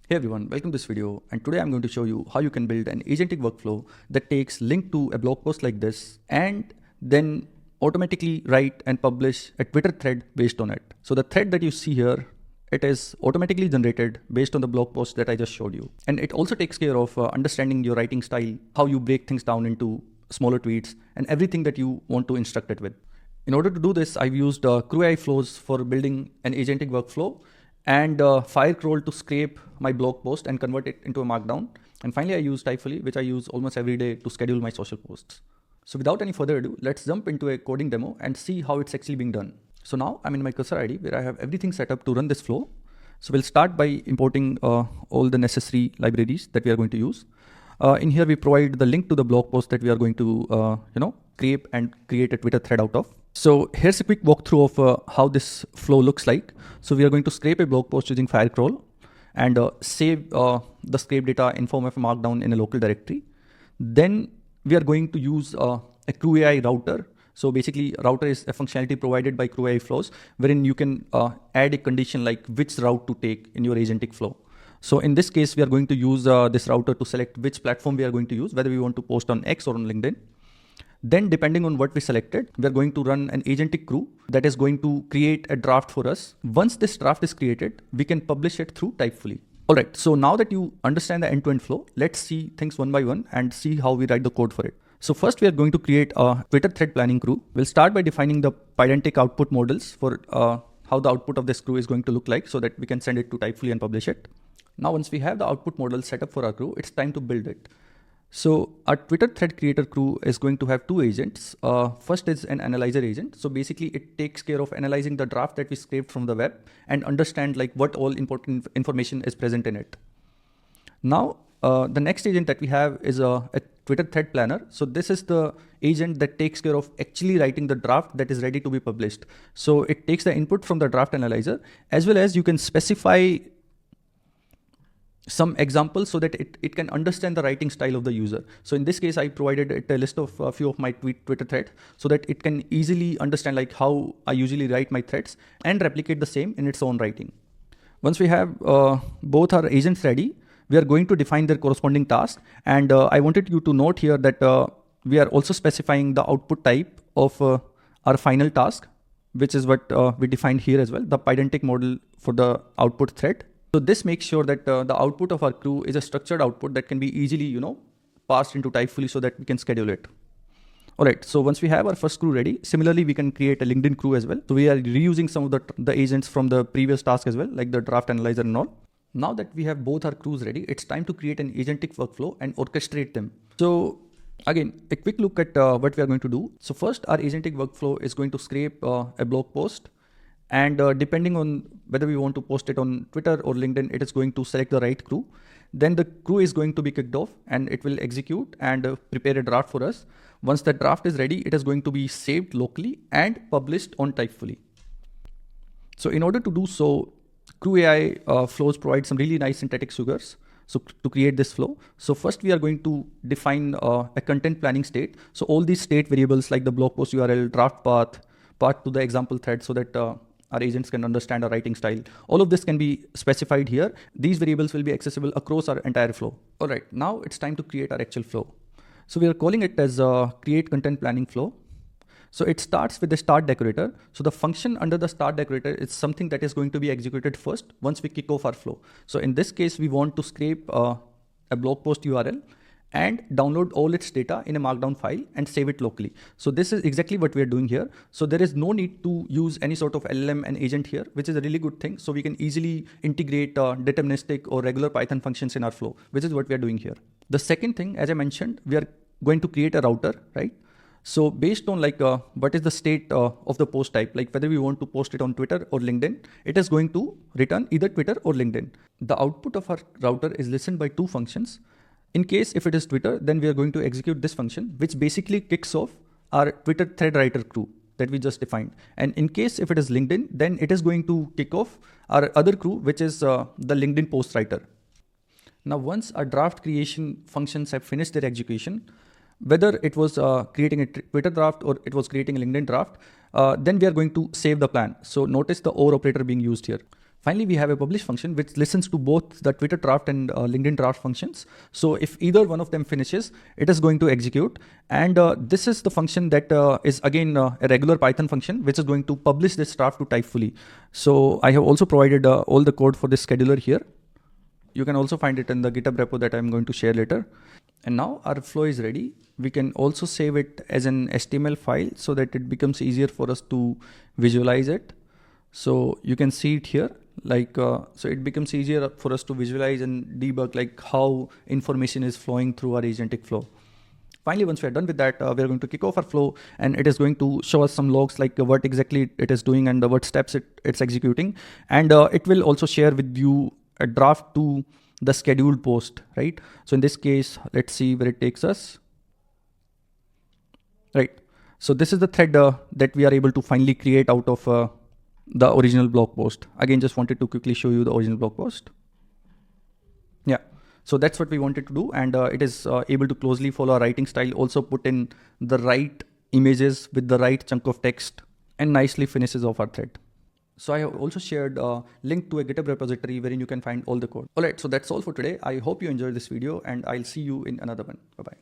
Hey everyone, welcome to this video, and today I'm going to show you how you can build an agentic workflow that takes link to a blog post like this and then automatically write and publish a Twitter thread based on it. So the thread that you see here, it is automatically generated based on the blog post that I just showed you. And it also takes care of understanding your writing style, how you break things down into smaller tweets, and everything that you want to instruct it with. In order to do this, I've used CrewAI flows for building an agentic workflow and FireCrawl to scrape my blog post and convert it into a markdown. And finally, I use Typefully, which I use almost every day to schedule my social posts. So without any further ado, let's jump into a coding demo and see how it's actually being done. So now I'm in my cursor ID where I have everything set up to run this flow. So we'll start by importing all the necessary libraries that we are going to use. In here, we provide the link to the blog post that we are going to, scrape and create a Twitter thread out of. So here's a quick walkthrough of how this flow looks like. So we are going to scrape a blog post using FireCrawl and save the scrape data in form of a markdown in a local directory. Then we are going to use a CrewAI router. So basically, router is a functionality provided by CrewAI flows, wherein you can add a condition like which route to take in your agentic flow. So in this case, we are going to use this router to select which platform we are going to use, whether we want to post on X or on LinkedIn. Then depending on what we selected, we are going to run an agentic crew that is going to create a draft for us. Once this draft is created, we can publish it through Typefully. All right, so now that you understand the end-to-end flow, let's see things one by one and see how we write the code for it. So first we are going to create a Twitter thread planning crew. We'll start by defining the pydantic output models for how the output of this crew is going to look like so that we can send it to Typefully and publish it. Now, once we have the output model set up for our crew, it's time to build it. So our Twitter thread creator crew is going to have two agents. First is an analyzer agent. So basically it takes care of analyzing the draft that we scraped from the web and understand like what all important information is present in it. Now, the next agent that we have is a Twitter thread planner. So this is the agent that takes care of actually writing the draft that is ready to be published. So it takes the input from the draft analyzer, as well as you can specify some examples so that it can understand the writing style of the user. So in this case, I provided it a list of a few of my Twitter threads so that it can easily understand like how I usually write my threads and replicate the same in its own writing. Once we have both our agents ready, we are going to define their corresponding task. And I wanted you to note here that we are also specifying the output type of our final task, which is what we defined here as well, the pydantic model for the output thread. So this makes sure that the output of our crew is a structured output that can be easily, passed into Typefully so that we can schedule it. All right, so once we have our first crew ready, similarly, we can create a LinkedIn crew as well. So we are reusing some of the agents from the previous task as well, like the draft analyzer and all. Now that we have both our crews ready, it's time to create an agentic workflow and orchestrate them. So again, a quick look at what we are going to do. So first, our agentic workflow is going to scrape a blog post. And depending on whether we want to post it on Twitter or LinkedIn, it is going to select the right crew. Then the crew is going to be kicked off and it will execute and prepare a draft for us. Once the draft is ready, it is going to be saved locally and published on Typefully. So in order to do so, CrewAI flows provide some really nice synthetic sugars. So to create this flow, so first we are going to define a content planning state. So all these state variables like the blog post URL, draft path to the example thread so that our agents can understand our writing style. All of this can be specified here. These variables will be accessible across our entire flow. All right, now it's time to create our actual flow. So we are calling it as create content planning flow. So it starts with the start decorator. So the function under the start decorator is something that is going to be executed first once we kick off our flow. So in this case, we want to scrape a blog post URL and download all its data in a markdown file and save it locally. So this is exactly what we are doing here. So there is no need to use any sort of LLM and agent here, which is a really good thing. So we can easily integrate deterministic or regular Python functions in our flow, which is what we are doing here. The second thing, as I mentioned, we are going to create a router, right? So based on like what is the state of the post type, like whether we want to post it on Twitter or LinkedIn, it is going to return either Twitter or LinkedIn. The output of our router is listened by two functions. In case if it is Twitter, then we are going to execute this function, which basically kicks off our Twitter thread writer crew that we just defined. And in case if it is LinkedIn, then it is going to kick off our other crew, which is the LinkedIn post writer. Now, once our draft creation functions have finished their execution, whether it was creating a Twitter draft or it was creating a LinkedIn draft, then we are going to save the plan. So notice the OR operator being used here. Finally, we have a publish function which listens to both the Twitter draft and LinkedIn draft functions. So if either one of them finishes, it is going to execute. And this is the function that is again a regular Python function, which is going to publish this draft to Typefully. So I have also provided all the code for this scheduler here. You can also find it in the GitHub repo that I'm going to share later. And now our flow is ready. We can also save it as an HTML file so that it becomes easier for us to visualize it. So you can see it here. So it becomes easier for us to visualize and debug like how information is flowing through our agentic flow. Finally, once we're done with that, we're going to kick off our flow, and it is going to show us some logs like what exactly it is doing and what steps it's executing. And it will also share with you a draft to the scheduled post, right? So in this case, let's see where it takes us. Right. So this is the thread that we are able to finally create out of the original blog post. Again, just wanted to quickly show you the original blog post. Yeah, so that's what we wanted to do. And it is able to closely follow our writing style, also put in the right images with the right chunk of text, and nicely finishes off our thread. So I have also shared a link to a GitHub repository wherein you can find all the code. All right, so that's all for today. I hope you enjoyed this video, and I'll see you in another one. Bye-bye.